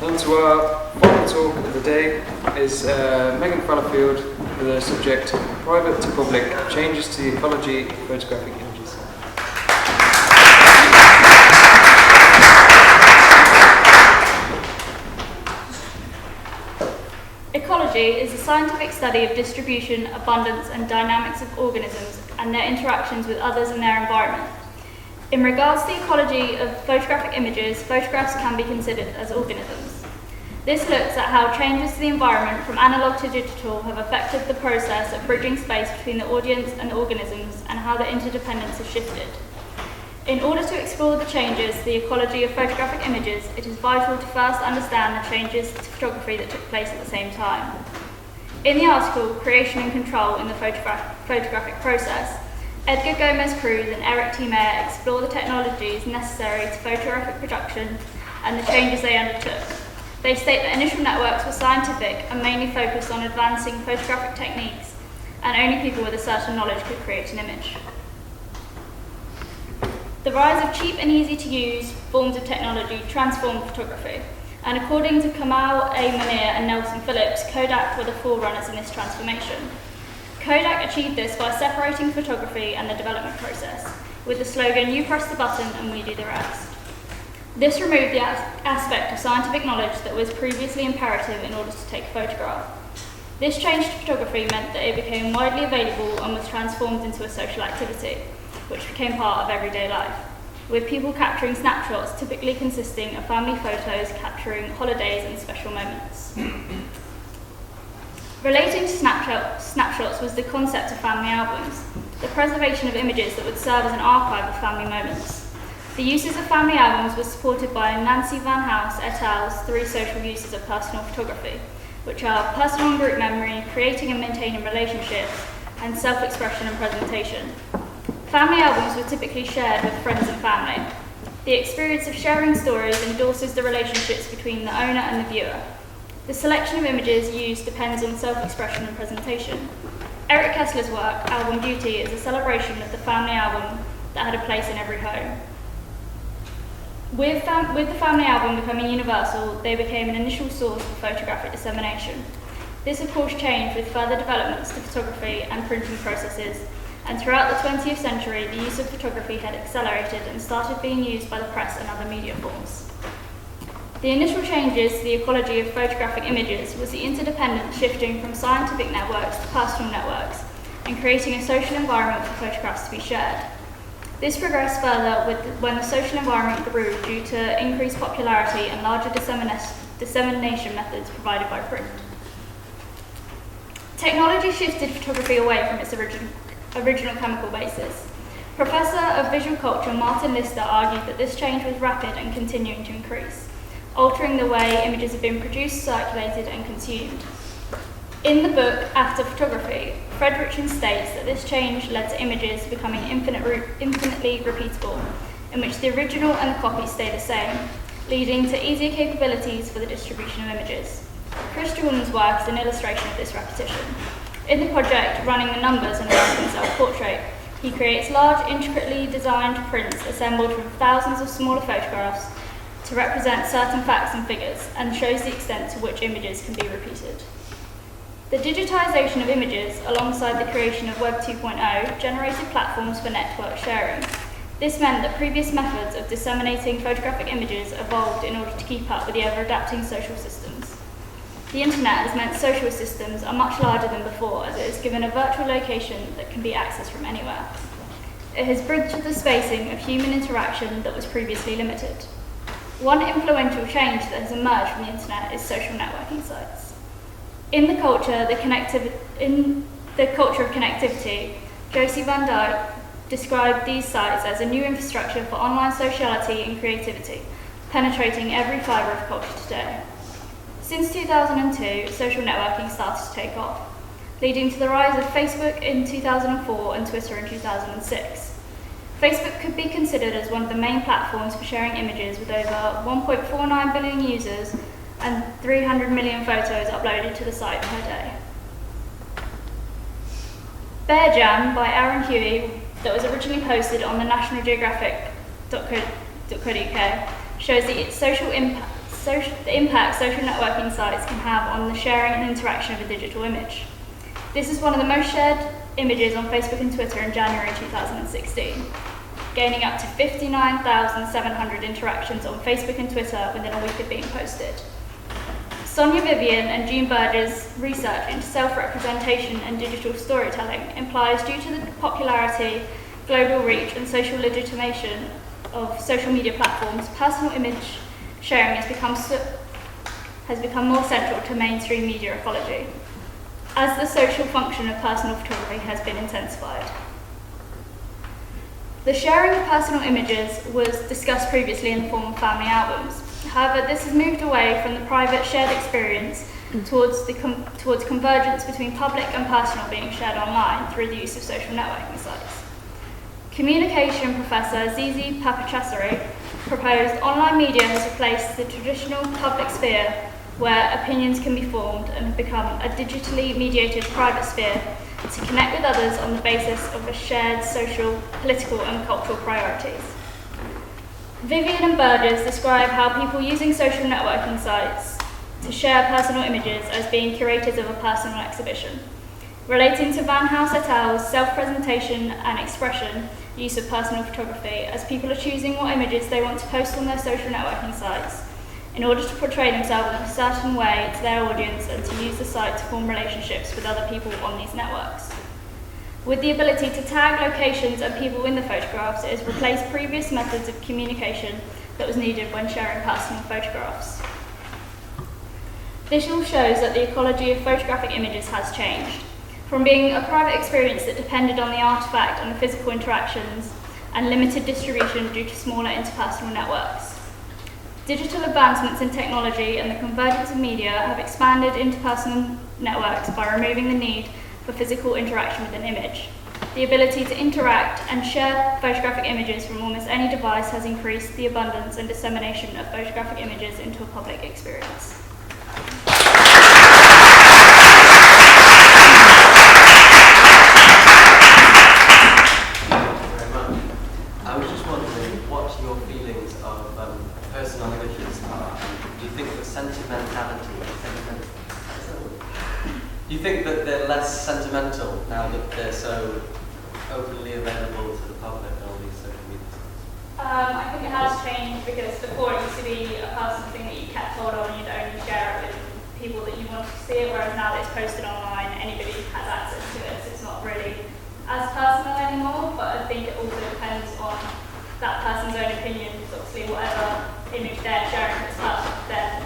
On to our final talk of the day is Megan Fallowfield with the subject Private to Public, Changes to the Ecology of Photographic Images. Ecology is a scientific study of distribution, abundance and dynamics of organisms and their interactions with others and their environment. In regards to the ecology of photographic images, photographs can be considered as organisms. This looks at how changes to the environment from analog to digital have affected the process of bridging space between the audience and the organisms and how the interdependence has shifted. In order to explore the changes to the ecology of photographic images, it is vital to first understand the changes to photography that took place at the same time. In the article, Creation and Control in the Photographic Process, Edgar Gomez-Cruz and Eric T. Mayer explore the technologies necessary to photographic production and the changes they undertook. They state that initial networks were scientific and mainly focused on advancing photographic techniques, and only people with a certain knowledge could create an image. The rise of cheap and easy-to-use forms of technology transformed photography, and according to Kamal A. Munir and Nelson Phillips, Kodak were the forerunners in this transformation. Kodak achieved this by separating photography and the development process, with the slogan, "You press the button and we do the rest." This removed the aspect of scientific knowledge that was previously imperative in order to take a photograph. This change to photography meant that it became widely available and was transformed into a social activity, which became part of everyday life, with people capturing snapshots typically consisting of family photos capturing holidays and special moments. Relating to snapshots was the concept of family albums, the preservation of images that would serve as an archive of family moments. The uses of family albums were supported by Nancy Van House et al.'s 3 social uses of personal photography, which are personal and group memory, creating and maintaining relationships, and self-expression and presentation. Family albums were typically shared with friends and family. The experience of sharing stories endorses the relationships between the owner and the viewer. The selection of images used depends on self-expression and presentation. Eric Kessler's work, Album Beauty, is a celebration of the family album that had a place in every home. With the family album becoming universal, they became an initial source for photographic dissemination. This of course changed with further developments to photography and printing processes, and throughout the 20th century, the use of photography had accelerated and started being used by the press and other media forms. The initial changes to the ecology of photographic images was the interdependence shifting from scientific networks to personal networks and creating a social environment for photographs to be shared. This progressed further when the social environment grew due to increased popularity and larger dissemination methods provided by print. Technology shifted photography away from its original chemical basis. Professor of Visual Culture Martin Lister argued that this change was rapid and continuing to increase, altering the way images have been produced, circulated and consumed. In the book After Photography, Fred Richens states that this change led to images becoming infinitely repeatable, in which the original and the copy stay the same, leading to easier capabilities for the distribution of images. Chris Jordan's work is an illustration of this repetition. In the project Running the Numbers, an American self-portrait, he creates large, intricately designed prints assembled from thousands of smaller photographs to represent certain facts and figures, and shows the extent to which images can be repeated. The digitization of images, alongside the creation of Web 2.0, generated platforms for network sharing. This meant that previous methods of disseminating photographic images evolved in order to keep up with the ever-adapting social systems. The internet has meant social systems are much larger than before, as it has given a virtual location that can be accessed from anywhere. It has bridged the spacing of human interaction that was previously limited. One influential change that has emerged from the internet is social networking sites. In the culture of connectivity, Josie Van Dyke described these sites as a new infrastructure for online sociality and creativity, penetrating every fibre of culture today. Since 2002, social networking started to take off, leading to the rise of Facebook in 2004 and Twitter in 2006. Facebook could be considered as one of the main platforms for sharing images, with over 1.49 billion users and 300 million photos uploaded to the site per day. Bear Jam by Aaron Huey, that was originally posted on the National Geographic.co.uk, shows the social impacts the impact social networking sites can have on the sharing and interaction of a digital image. This is one of the most shared images on Facebook and Twitter in January 2016, gaining up to 59,700 interactions on Facebook and Twitter within a week of being posted. Sonia Vivian and Jean Berger's research into self-representation and digital storytelling implies, due to the popularity, global reach, and social legitimation of social media platforms, personal image sharing has become more central to mainstream media ecology, as the social function of personal photography has been intensified. The sharing of personal images was discussed previously in the form of family albums. However, this has moved away from the private shared experience towards convergence between public and personal being shared online through the use of social networking sites. Communication professor Zizi Papachasari proposed online media has replaced the traditional public sphere where opinions can be formed and have become a digitally mediated private sphere to connect with others on the basis of a shared social, political and cultural priorities. Vivian and Burgess describe how people using social networking sites to share personal images as being curators of a personal exhibition. Relating to Van House et al.'s self-presentation and expression use of personal photography, as people are choosing what images they want to post on their social networking sites in order to portray themselves in a certain way to their audience and to use the site to form relationships with other people on these networks. With the ability to tag locations and people in the photographs, it has replaced previous methods of communication that was needed when sharing personal photographs. This all shows that the ecology of photographic images has changed, from being a private experience that depended on the artifact and the physical interactions and limited distribution due to smaller interpersonal networks. Digital advancements in technology and the convergence of media have expanded interpersonal networks by removing the need for physical interaction with an image. The ability to interact and share photographic images from almost any device has increased the abundance and dissemination of photographic images into a public experience. Personal images are. Do you think that do you think that they're less sentimental now that they're so openly available to the public on all these social media sites? I think it has changed, because before it used to be a personal thing that you kept hold of and you'd only share it with people that you wanted to see it, whereas now that it's posted online, anybody has access to it, so it's not really as personal anymore. But I think it also depends on that person's own opinion, because obviously whatever image they're sharing is personal, then